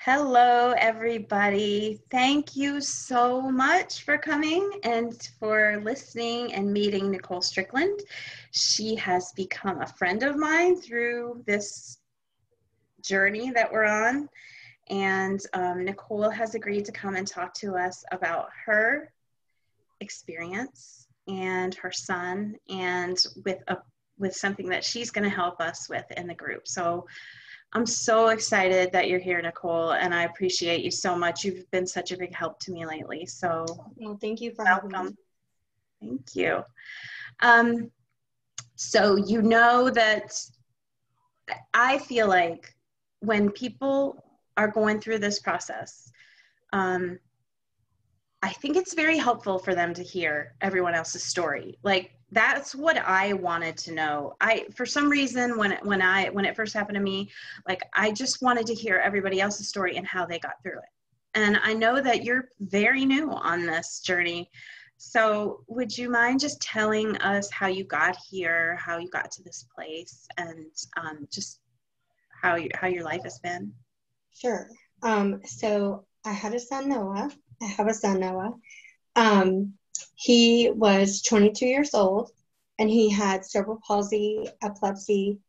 Hello, everybody. Thank you so much for coming and for listening and meeting Nicole Strickland. She has become a friend of mine through this journey that we're on. And Nicole has agreed to come and talk to us about her experience and her son, and with something that she's going to help us with in the group. So I'm so excited that you're here, Nicole, and I appreciate you so much. You've been such a big help to me lately. So well, thank you for having me. Thank you. So you know that I feel like when people are going through this process, I think it's very helpful for them to hear everyone else's story. Like, that's what I wanted to know. For some reason, when it first happened to me, like, I just wanted to hear everybody else's story and how they got through it. And I know that you're very new on this journey. So would you mind just telling us how you got here, how you got to this place, and just how your life has been? Sure. So I had a son, Noah. I have a son, Noah. He was 22 years old, and he had cerebral palsy, epilepsy,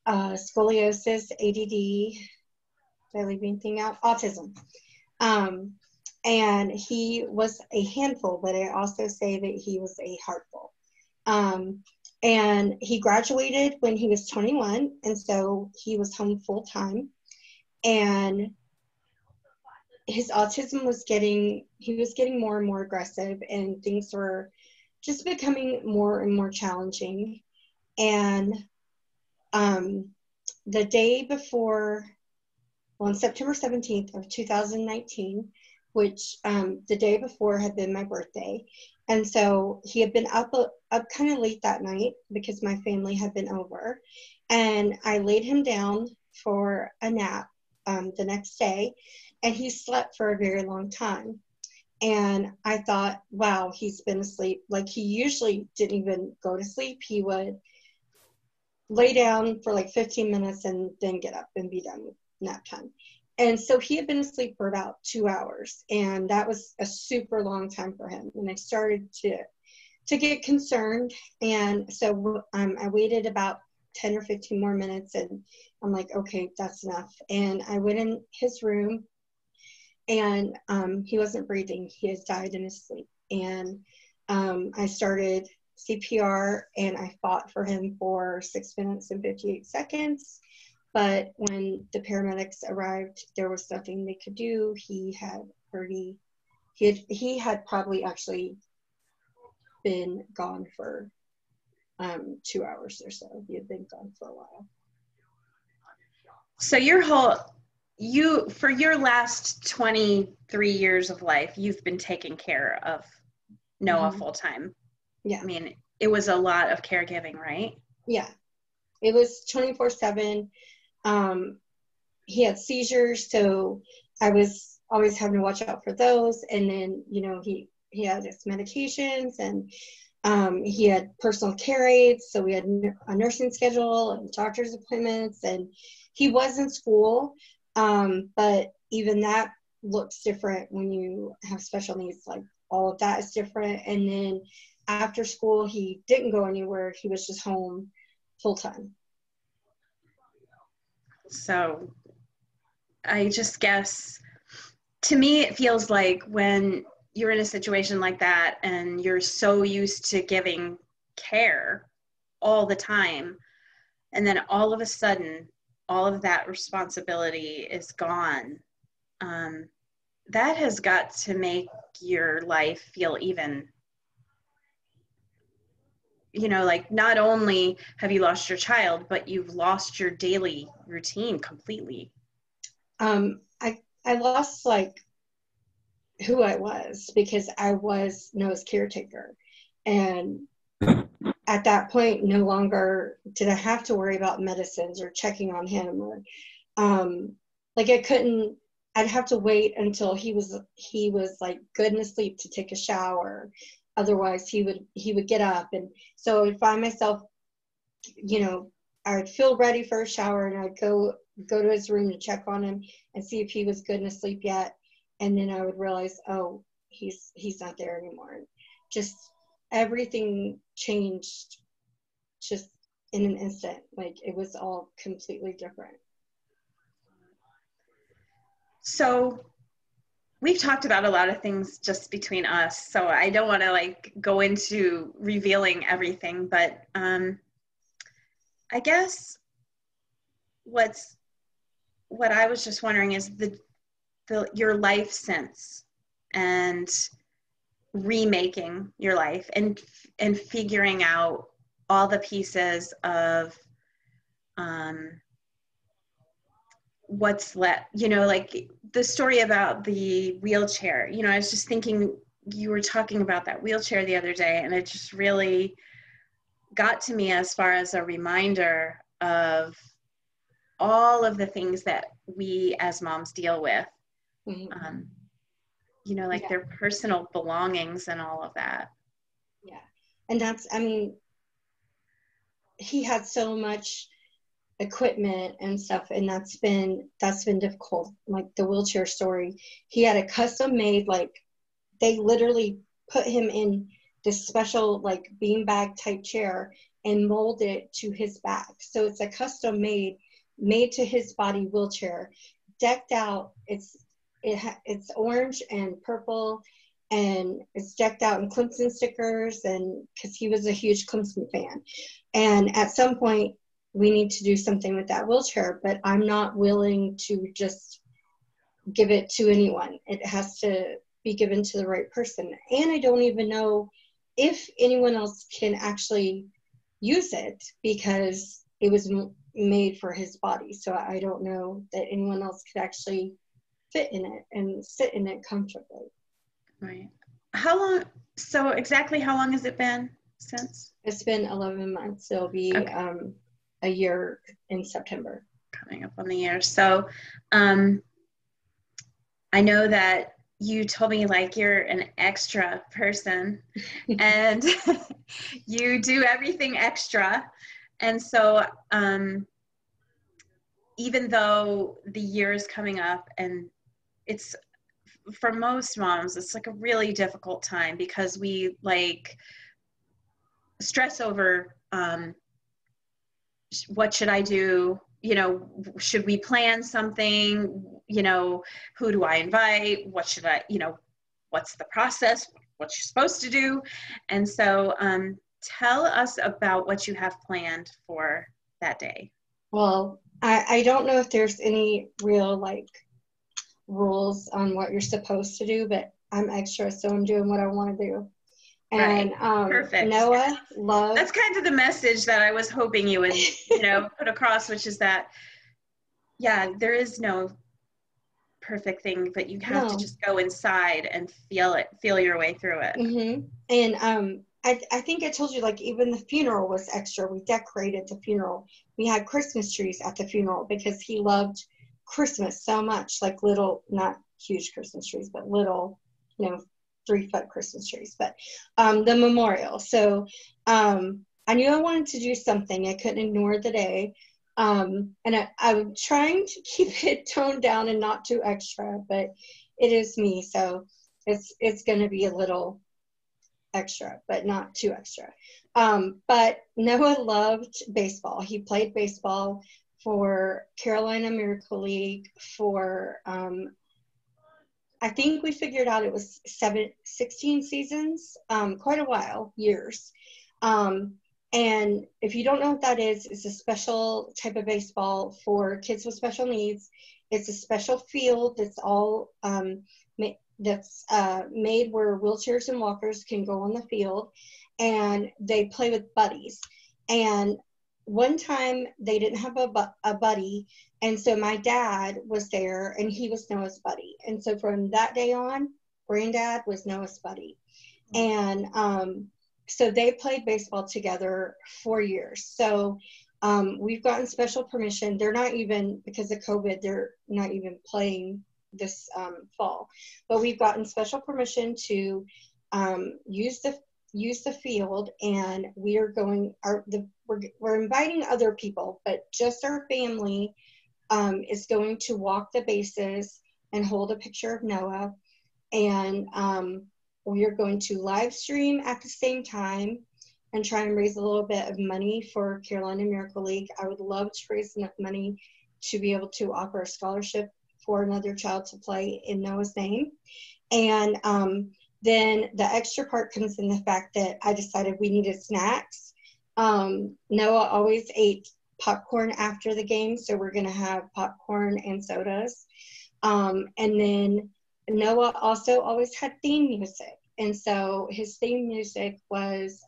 scoliosis, ADD, did I leave anything out? Autism. And he was a handful, but I also say that he was a heartful. And he graduated when he was 21, and so he was home full time. And his autism was getting more and more aggressive, and things were just becoming more and more challenging. And the day before, on September 17th of 2019, which the day before had been my birthday. And so he had been up kind of late that night because my family had been over. And I laid him down for a nap the next day, and he slept for a very long time. And I thought, wow, he's been asleep. Like, he usually didn't even go to sleep. He would lay down for like 15 minutes and then get up and be done with nap time. And so he had been asleep for about 2 hours, and that was a super long time for him. And I started to get concerned. And so I waited about 10 or 15 more minutes, and I'm like, okay, that's enough. And I went in his room, and he wasn't breathing. He had died in his sleep. And I started CPR, and I fought for him for 6 minutes and 58 seconds. But when the paramedics arrived, there was nothing they could do. He had probably actually been gone for 2 hours or so. He had been gone for a while. So for your last 23 years of life, you've been taking care of Noah full time. Yeah. I mean, it was a lot of caregiving, right? Yeah. It was 24/7. He had seizures, so I was always having to watch out for those. And then, he had his medications, and he had personal care aides, so we had a nursing schedule and doctor's appointments, and he was in school, but even that looks different when you have special needs. Like, all of that is different. And then after school, he didn't go anywhere. He was just home full time. So I just guess, to me, it feels like when you're in a situation like that and you're so used to giving care all the time, and then all of a sudden, all of that responsibility is gone, that has got to make your life feel even, like, not only have you lost your child, but you've lost your daily routine completely. I lost, like, who I was, because I was Noah's caretaker. And at that point, no longer did I have to worry about medicines or checking on him, or I'd have to wait until he was like good and asleep to take a shower. Otherwise he would get up. And so I'd find myself, I would feel ready for a shower, and I'd go go to his room to check on him and see if he was good and asleep yet. And then I would realize, oh, he's not there anymore. Just everything changed just in an instant. Like, it was all completely different. So we've talked about a lot of things just between us, so I don't want to like go into revealing everything, but I guess what I was just wondering is your life since, and remaking your life, and figuring out all the pieces of what's left, you know, like the story about the wheelchair. You know, I was just thinking, you were talking about that wheelchair the other day, and it just really got to me as far as a reminder of all of the things that we as moms deal with. Mm-hmm. You know, like their personal belongings and all of that. Yeah. And that's, I mean, he had so much equipment and stuff, and that's been difficult. Like the wheelchair story, he had a custom made, like they literally put him in this special like beanbag type chair and mold it to his back. So it's a custom made to his body wheelchair, decked out. It's orange and purple, and it's decked out in Clemson stickers, and because he was a huge Clemson fan. And at some point we need to do something with that wheelchair, but I'm not willing to just give it to anyone. It has to be given to the right person. And I don't even know if anyone else can actually use it, because it was made for his body. So I don't know that anyone else could actually fit in it and sit in it comfortably. Right. How long, so exactly how long has it been since? It's been 11 months. It'll be a year in September. Coming up on the year. So I know that you told me like you're an extra person and you do everything extra. And so even though the year is coming up, and it's, for most moms, it's like a really difficult time, because we like stress over what should I do? You know, should we plan something? You know, who do I invite? What should I, you know, what's the process? What you're supposed to do? And so tell us about what you have planned for that day. Well, I don't know if there's any real like rules on what you're supposed to do, but I'm extra, so I'm doing what I want to do. And right. Perfect. Noah loves. That's kind of the message that I was hoping you would, you know, put across, which is that, yeah, there is no perfect thing, but you have to just go inside and feel your way through it. Mm-hmm. And I think I told you, like, even the funeral was extra. We decorated the funeral. We had Christmas trees at the funeral because he loved Christmas so much, like little, not huge Christmas trees, but little, you know, 3-foot Christmas trees, but the memorial. So I knew I wanted to do something. I couldn't ignore the day. And I'm trying to keep it toned down and not too extra, but it is me. So it's going to be a little extra, but not too extra. But Noah loved baseball. He played baseball for Carolina Miracle League for, I think we figured out it was 16 seasons, quite a while, years. And if you don't know what that is, it's a special type of baseball for kids with special needs. It's a special field that's all made where wheelchairs and walkers can go on the field, and they play with buddies. And one time they didn't have a buddy, and so my dad was there, and he was Noah's buddy. And so from that day on, Granddad was Noah's buddy. And so they played baseball together for years. So we've gotten special permission. They're not even, because of COVID, they're not even playing this fall. But we've gotten special permission to use the field, and we are going. We're inviting other people, but just our family is going to walk the bases and hold a picture of Noah. And we are going to live stream at the same time and try and raise a little bit of money for Carolina Miracle League. I would love to raise enough money to be able to offer a scholarship for another child to play in Noah's name. And then the extra part comes in the fact that I decided we needed snacks. Noah always ate popcorn after the game, so we're going to have popcorn and sodas. And then Noah also always had theme music. And so his theme music was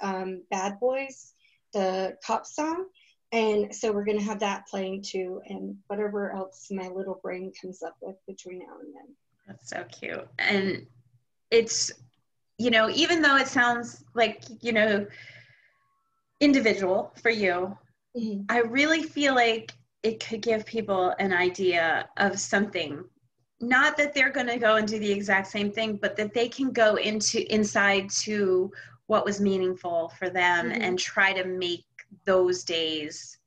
Bad Boys, the cop song. And so we're going to have that playing too, and whatever else my little brain comes up with between now and then. That's so cute. And it's, you know, even though it sounds like, you know, individual for you, mm-hmm. I really feel like it could give people an idea of something. Not that they're going to go and do the exact same thing, but that they can go inside to what was meaningful for them, mm-hmm. and try to make those days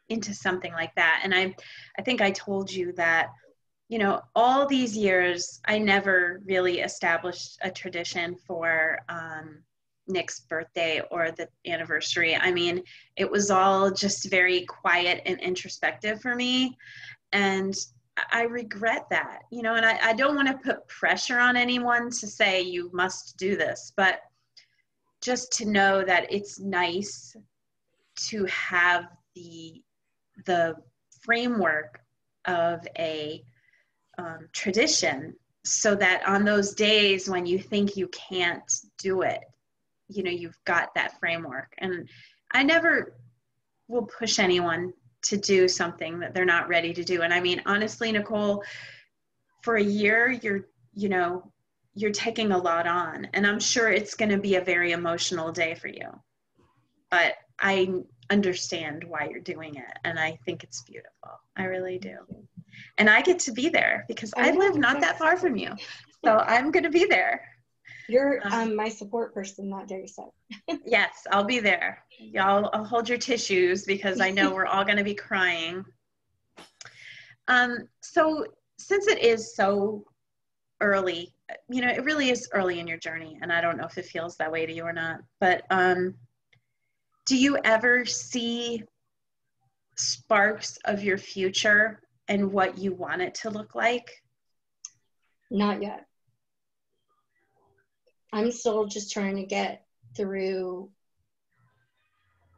into something like that. And I think I told you that, you know, all these years, I never really established a tradition for Nick's birthday or the anniversary. I mean, it was all just very quiet and introspective for me. And I regret that, you know, and I don't want to put pressure on anyone to say you must do this, but just to know that it's nice to have the framework of a tradition, so that on those days when you think you can't do it, you know, you've got that framework. And I never will push anyone to do something that they're not ready to do. And I mean, honestly, Nicole, for a year, you're taking a lot on, and I'm sure it's going to be a very emotional day for you, but I understand why you're doing it. And I think it's beautiful. I really do. And I get to be there because I live not that far from you. So I'm going to be there. You're my support person that day, so. Yes, I'll be there. Y'all, I'll hold your tissues because I know we're all going to be crying. So since it is so early, you know, it really is early in your journey, and I don't know if it feels that way to you or not, but do you ever see sparks of your future and what you want it to look like? Not yet. I'm still just trying to get through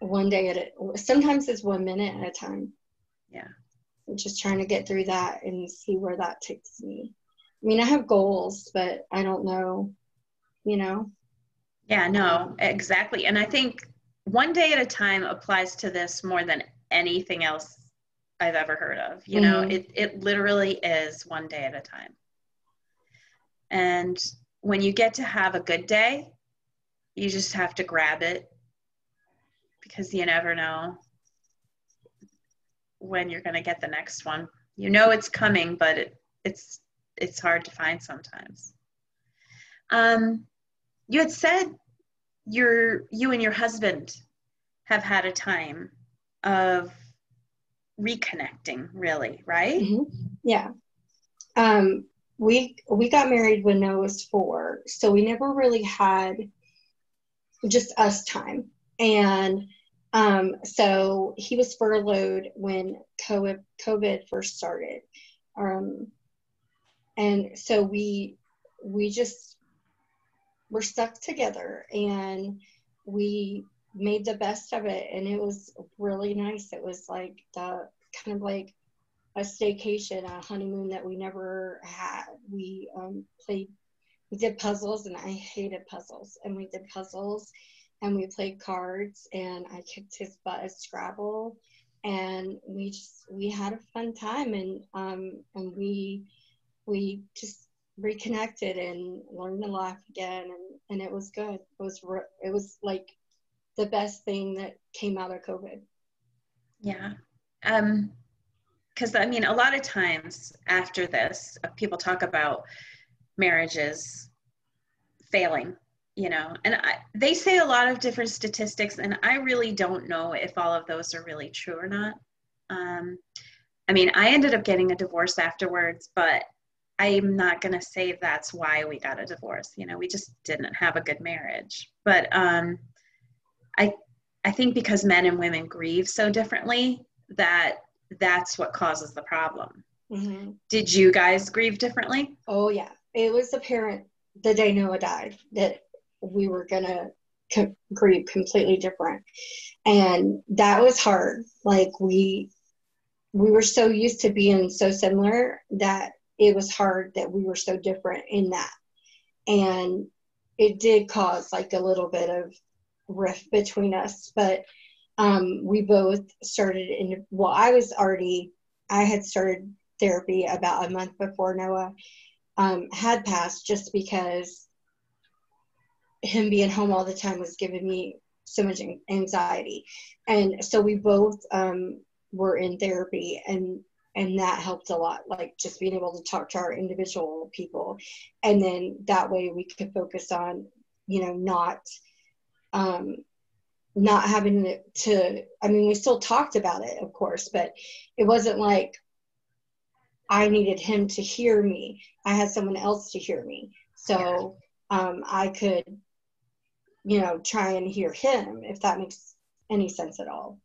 one day at a, sometimes it's 1 minute at a time. Yeah. I'm just trying to get through that and see where that takes me. I mean, I have goals, but I don't know, you know? Yeah, no, exactly. And I think one day at a time applies to this more than anything else I've ever heard of. You know, it literally is one day at a time. And when you get to have a good day, you just have to grab it, because you never know when you're going to get the next one. You know it's coming, but it's hard to find sometimes. You had said you and your husband have had a time of reconnecting, really, right? Mm-hmm. Yeah. We got married when Noah was 4, so we never really had just us time. And so he was furloughed when COVID first started. And so we just were stuck together, and we made the best of it, and it was really nice. It was like the kind of like a staycation, a honeymoon that we never had. We did puzzles, and I hated puzzles, and we did puzzles, and we played cards, and I kicked his butt at Scrabble, and we had a fun time, and we just reconnected and learned to laugh again, and it was good. It was like the best thing that came out of COVID. Yeah. Because I mean, a lot of times after this, people talk about marriages failing, you know, and they say a lot of different statistics, and I really don't know if all of those are really true or not. I mean, I ended up getting a divorce afterwards, but I'm not going to say that's why we got a divorce. You know, we just didn't have a good marriage. But I, I think because men and women grieve so differently, that's what causes the problem. Mm-hmm. Did you guys grieve differently? Oh yeah, it was apparent the day Noah died that we were gonna grieve completely different, and that was hard. Like we were so used to being so similar that it was hard that we were so different in that, and it did cause like a little bit of rift between us. But we both started in, well, I had started therapy about a month before Noah had passed, just because him being home all the time was giving me so much anxiety. And so we both were in therapy, and that helped a lot, like just being able to talk to our individual people. And then that way we could focus on, you know, not having to, I mean, we still talked about it, of course, but it wasn't like I needed him to hear me. I had someone else to hear me. So I could, you know, try and hear him, if that makes any sense at all.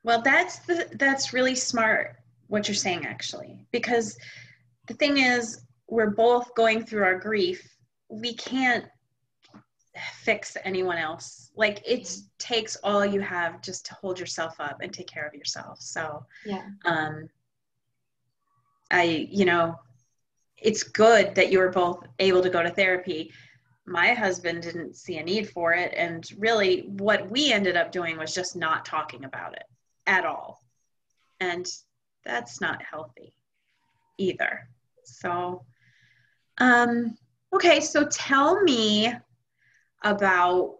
Well, that's really smart what you're saying, actually, because the thing is, we're both going through our grief. We can't fix anyone else. Like, it takes all you have just to hold yourself up and take care of yourself. So Yeah. You know, it's good that you were both able to go to therapy. My husband didn't see a need for it, and really what we ended up doing was just not talking about it at all, and that's not healthy either. So okay, so tell me about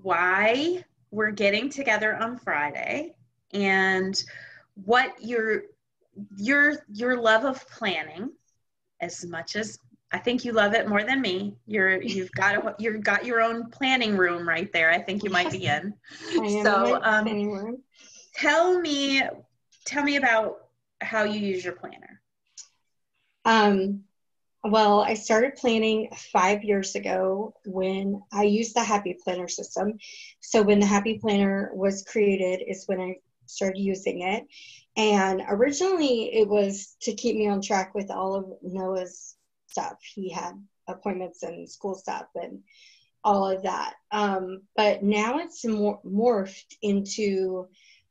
why we're getting together on Friday, and what your love of planning, as much as I think you love it more than me. You've got your own planning room right there. I think you might be in. I am So in my planning room. tell me about how you use your planner. Well, I started planning 5 years ago when I used the Happy Planner system. So when the Happy Planner was created is when I started using it. And originally it was to keep me on track with all of Noah's stuff. He had appointments and school stuff and all of that. But now it's morphed into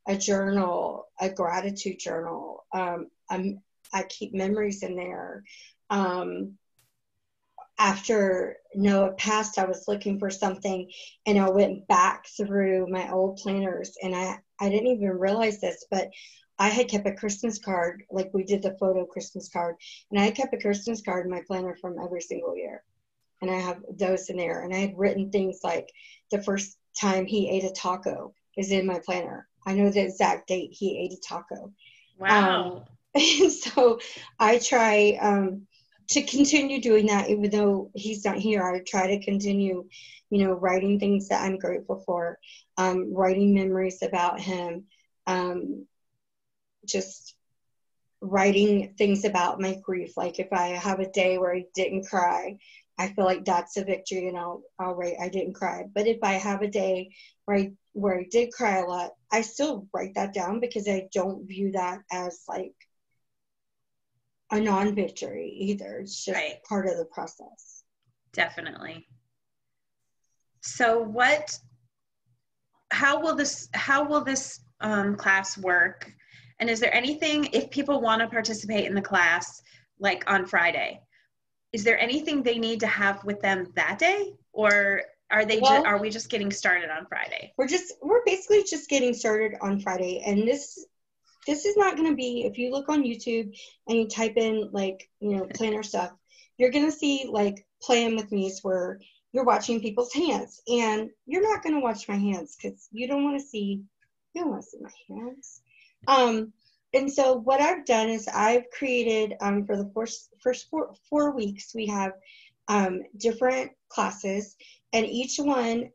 a journal, a gratitude journal. I keep memories in there. After Noah passed, I was looking for something, and I went back through my old planners, and I didn't even realize this, but I had kept a Christmas card, like we did the photo Christmas card, and I kept a Christmas card in my planner from every single year. And I have those in there. And I had written things like the first time he ate a taco is in my planner. I know the exact date he ate a taco. Wow. And so I try to continue doing that, even though he's not here. I try to continue, you know, writing things that I'm grateful for, writing memories about him, just writing things about my grief. Like if I have a day where I didn't cry, I feel like that's a victory, and I'll write I didn't cry. But if I have a day where I did cry a lot, I still write that down, because I don't view that as like a non-victory either. It's just part of the process. Definitely. So how will this class work? And is there anything, if people want to participate in the class, like on Friday, is there anything they need to have with them that day, or are we just getting started on Friday? We're basically just getting started on Friday, and this is not going to be, if you look on YouTube and you type in like, you know, planner stuff, you're going to see like plan with me's where you're watching people's hands, and you're not going to watch my hands because you don't want to see my hands. And so what I've done is I've created, for the first four weeks, we have different classes, and each one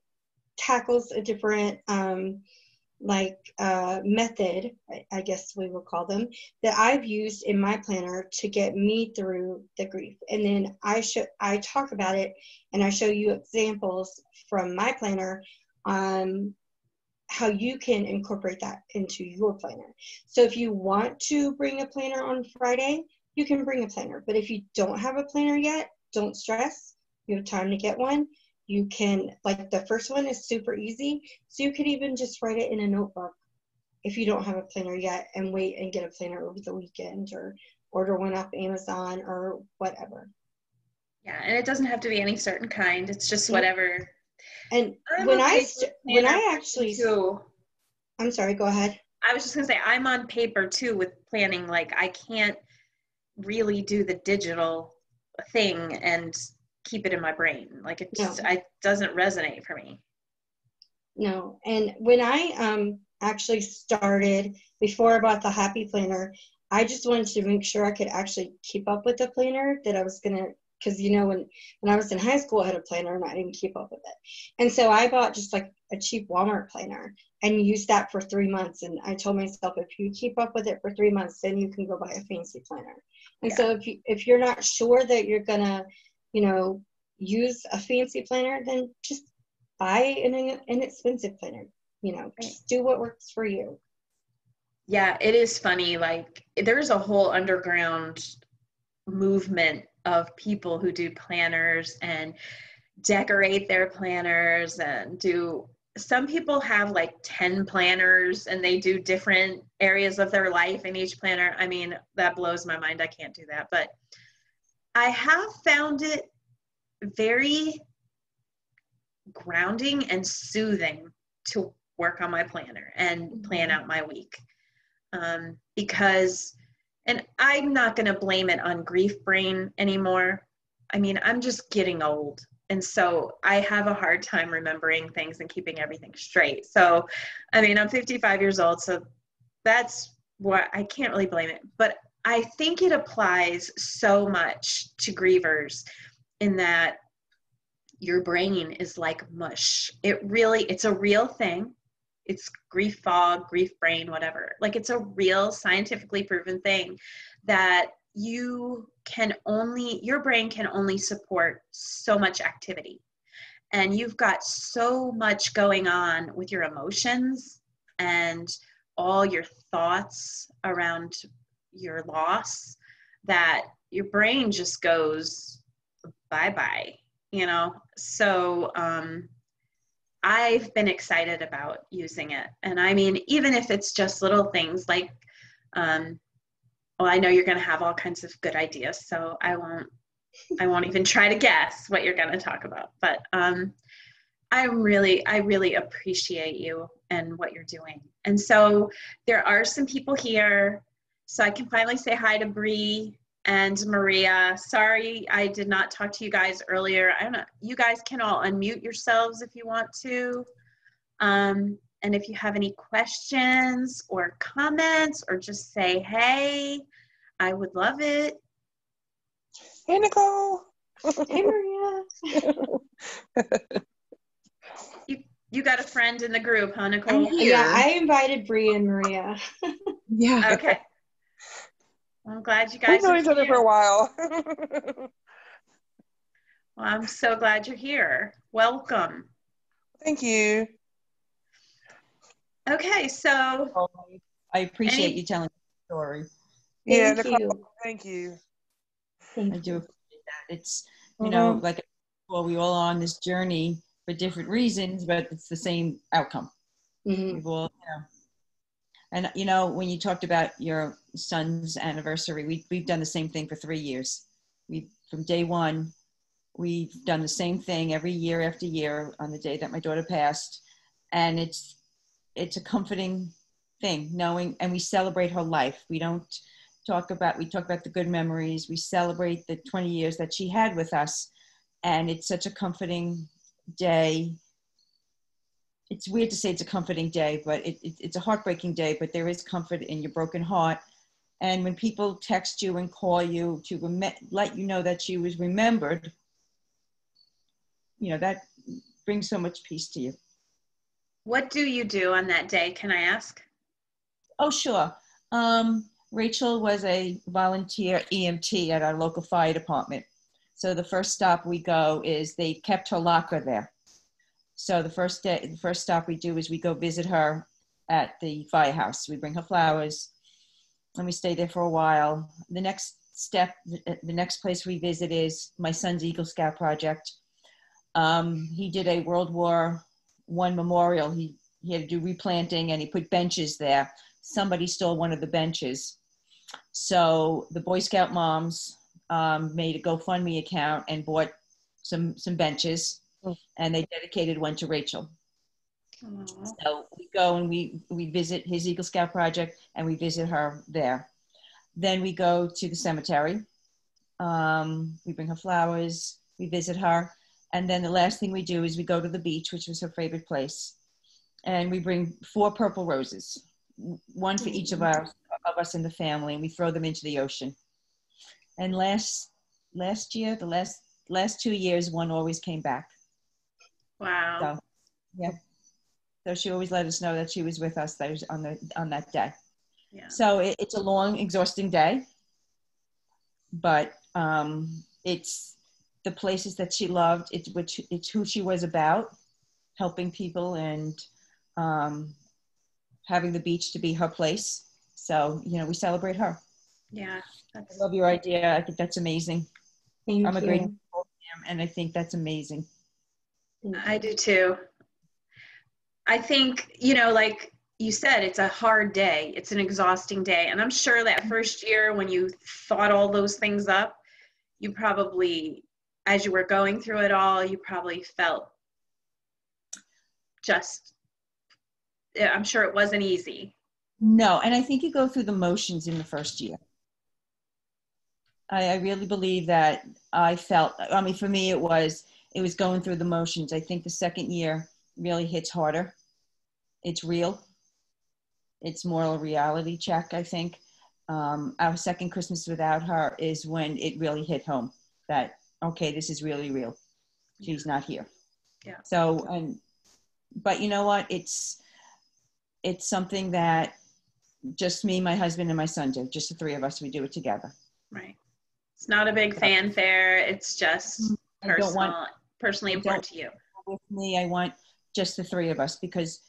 tackles a different method, I guess we will call them, that I've used in my planner to get me through the grief. And then I talk about it and I show you examples from my planner on how you can incorporate that into your planner. So if you want to bring a planner on Friday, you can bring a planner. But if you don't have a planner yet, don't stress. You have time to get one. You can, like the first one is super easy. So you could even just write it in a notebook if you don't have a planner yet, and wait and get a planner over the weekend, or order one off Amazon or whatever. Yeah, and it doesn't have to be any certain kind. It's just Nope. whatever. And I'm when okay I actually too. I'm sorry, go ahead. I was just gonna say I'm on paper too with planning. Like I can't really do the digital thing and keep it in my brain. Like it just No. it doesn't resonate for me. No. And when I actually started, before I bought the Happy Planner, I just wanted to make sure I could actually keep up with the planner that I was going to, because when I was in high school, I had a planner and I didn't keep up with it. And so I bought just like a cheap Walmart planner and used that for 3 months. And I told myself, if you keep up with it for 3 months, then you can go buy a fancy planner. And so if you're not sure that you're going to, use a fancy planner, then just buy an inexpensive planner. Just do what works for you. Yeah, it is funny. Like there's a whole underground movement of people who do planners and decorate their planners and some people have like 10 planners and they do different areas of their life in each planner. I mean, that blows my mind. I can't do that. But I have found it very grounding and soothing to work on my planner and plan out my week. Because, and I'm not going to blame it on grief brain anymore. I mean, I'm just getting old. And so I have a hard time remembering things and keeping everything straight. So, I mean, I'm 55 years old, so that's what I can't really blame it. But I think it applies so much to grievers in that your brain is like mush. It's a real thing. It's grief fog, grief brain, whatever. Like it's a real scientifically proven thing that your brain can only support so much activity. And you've got so much going on with your emotions and all your thoughts around your loss that your brain just goes bye-bye, So I've been excited about using it. And I mean, even if it's just little things like, well, I know you're going to have all kinds of good ideas, so I won't even try to guess what you're going to talk about. But I really appreciate you and what you're doing. And so there are some people here, so I can finally say hi to Bree and Maria. Sorry, I did not talk to you guys earlier. I don't know. You guys can all unmute yourselves if you want to. And if you have any questions or comments or just say, hey, I would love it. Hey, Nicole. Hey, Maria. You got a friend in the group, huh, Nicole? Yeah, I invited Bree and Maria. Yeah. Okay. I'm glad you guys We've known each other for a while. Well, I'm so glad you're here. Welcome. Thank you. Okay, so I appreciate you telling the story. Yeah, Thank Nicole, you. thank you. I Thank do you. appreciate that. It's, like, well, we all are on this journey for different reasons, but it's the same outcome. Mm-hmm. We've all, and when you talked about your son's anniversary, we've done the same thing for 3 years. From day one, we've done the same thing every year after year on the day that my daughter passed. And it's a comforting thing knowing, and we celebrate her life. We talk about the good memories. We celebrate the 20 years that she had with us. And it's such a comforting day. It's weird to say it's a comforting day, but it's a heartbreaking day, but there is comfort in your broken heart. And when people text you and call you to let you know that she was remembered, that brings so much peace to you. What do you do on that day? Can I ask? Oh, sure. Rachel was a volunteer EMT at our local fire department. So the first stop we go is they kept her locker there. So the first stop we do is we go visit her at the firehouse. We bring her flowers and we stay there for a while. The next step, the next place we visit is my son's Eagle Scout project. He did a World War I memorial. He had to do replanting and he put benches there. Somebody stole one of the benches. So the Boy Scout moms made a GoFundMe account and bought some benches, and they dedicated one to Rachel. Aww. So we go and we visit his Eagle Scout project and we visit her there. Then we go to the cemetery. We bring her flowers, we visit her. And then the last thing we do is we go to the beach, which was her favorite place. And we bring 4 purple roses, one for each of us in the family, and we throw them into the ocean. And last year, the last 2 years, one always came back. Wow. So, yeah. So she always let us know that she was with us on that day. Yeah. So it's a long, exhausting day, but it's the places that she loved. It's who she was about, helping people and having the beach to be her place. So, we celebrate her. Yeah. I love your idea. I think that's amazing. Thank I'm a you. great fan, and I think that's amazing. I do too. I think, like you said, it's a hard day. It's an exhausting day. And I'm sure that first year when you thought all those things up, you probably, as you were going through it all, you probably felt I'm sure it wasn't easy. No, and I think you go through the motions in the first year. I really believe that for me, it was going through the motions. I think the second year really hits harder. It's real. It's more a reality check, I think. Our second Christmas without her is when it really hit home that, okay, this is really real. She's not here. Yeah. So, but you know what? It's something that just me, my husband, and my son do. Just the 3 of us. We do it together. Right. It's not a big fanfare. It's just personally important to you. With me, I want just the 3 of us because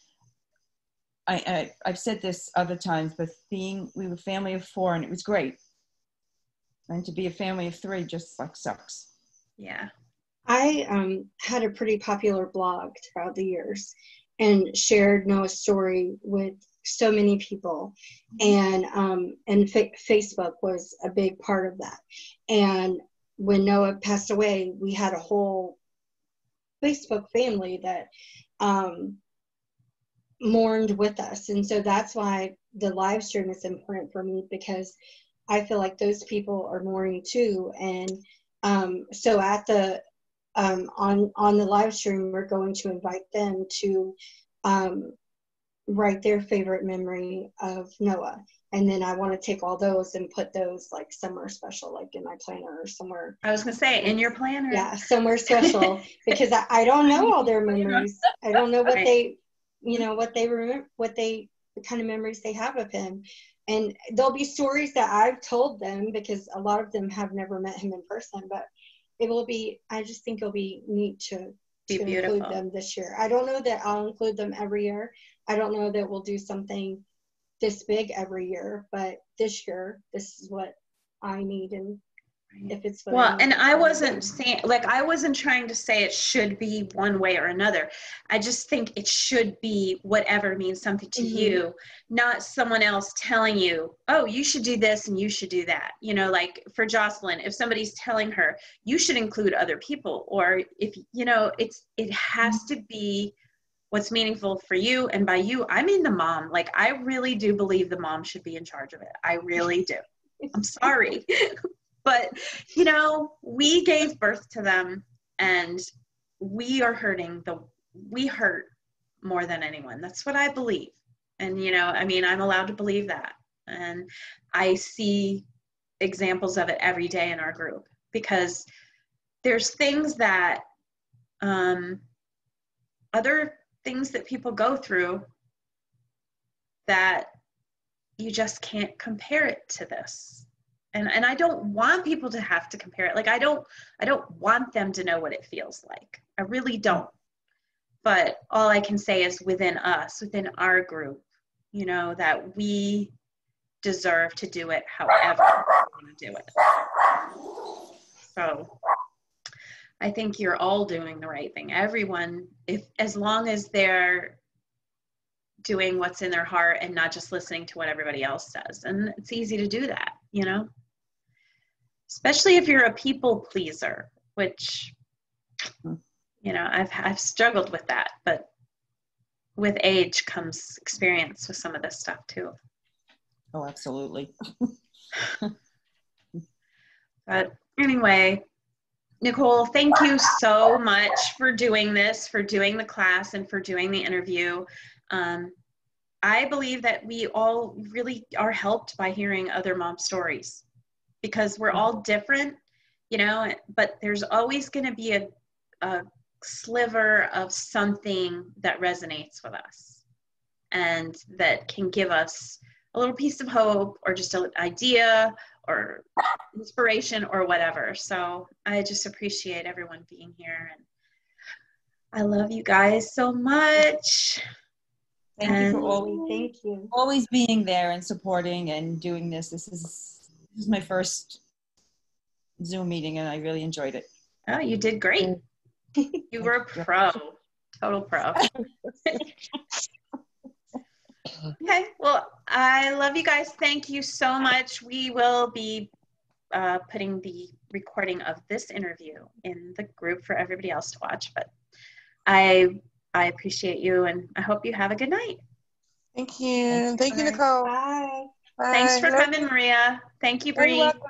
I've said this other times, but we were a family of 4 and it was great. And to be a family of 3 just sucks. Yeah. I had a pretty popular blog throughout the years and shared Noah's story with so many people, and Facebook was a big part of that. And when Noah passed away, we had a whole Facebook family that mourned with us, and so that's why the live stream is important for me, because I feel like those people are mourning too. And so at the on the live stream, we're going to invite them to write their favorite memory of Noah. And then I want to take all those and put those like somewhere special, like in my planner or somewhere. I was going to say, in your planner. Yeah, somewhere special, because I don't know all their memories. I don't know what they, what they remember, the kind of memories they have of him. And there'll be stories that I've told them, because a lot of them have never met him in person, but I just think it'll be neat to include them this year. I don't know that I'll include them every year. I don't know that we'll do something this big every year, but this year, this is what I need. And if it's I wasn't saying, I wasn't trying to say it should be one way or another. I just think it should be whatever means something to you, not someone else telling you, oh, you should do this and you should do that. Like for Jocelyn, if somebody's telling her, you should include other people, or if, it has to be what's meaningful for you. And by you, I mean the mom. I really do believe the mom should be in charge of it. I really do. I'm sorry. But, we gave birth to them, and we hurt more than anyone. That's what I believe. And, I'm allowed to believe that. And I see examples of it every day in our group, because there's things that other things that people go through that you just can't compare it to this. And I don't want people to have to compare it. Like, I don't want them to know what it feels like. I really don't. But all I can say is within us, within our group, you know, that we deserve to do it however we want to do it. So I think you're all doing the right thing. Everyone, as long as they're doing what's in their heart and not just listening to what everybody else says. And it's easy to do that, you know, especially if you're a people pleaser, which, you know, I've struggled with that, but with age comes experience with some of this stuff too. Oh, absolutely. But anyway, Nicole, thank you so much for doing this, for doing the class, and for doing the interview. I believe that we all really are helped by hearing other mom stories, because we're all different, you know, but there's always going to be a sliver of something that resonates with us and that can give us a little piece of hope, or just an idea or inspiration or whatever. So I just appreciate everyone being here, and I love you guys so much. Thank you for always being there and supporting and doing this. This is my first Zoom meeting, and I really enjoyed it. Oh, you did great. You were a pro, total pro. Okay, well, I love you guys. Thank you so much. We will be putting the recording of this interview in the group for everybody else to watch, but I appreciate you, and I hope you have a good night. Thank you. Thank you, Nicole. Bye. Bye. Thanks for coming, Maria. Thank you, Bree. You're welcome.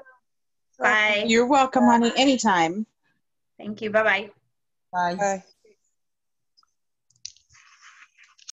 Bye. You're welcome, honey, anytime. Thank you. Bye-bye. Bye. Bye.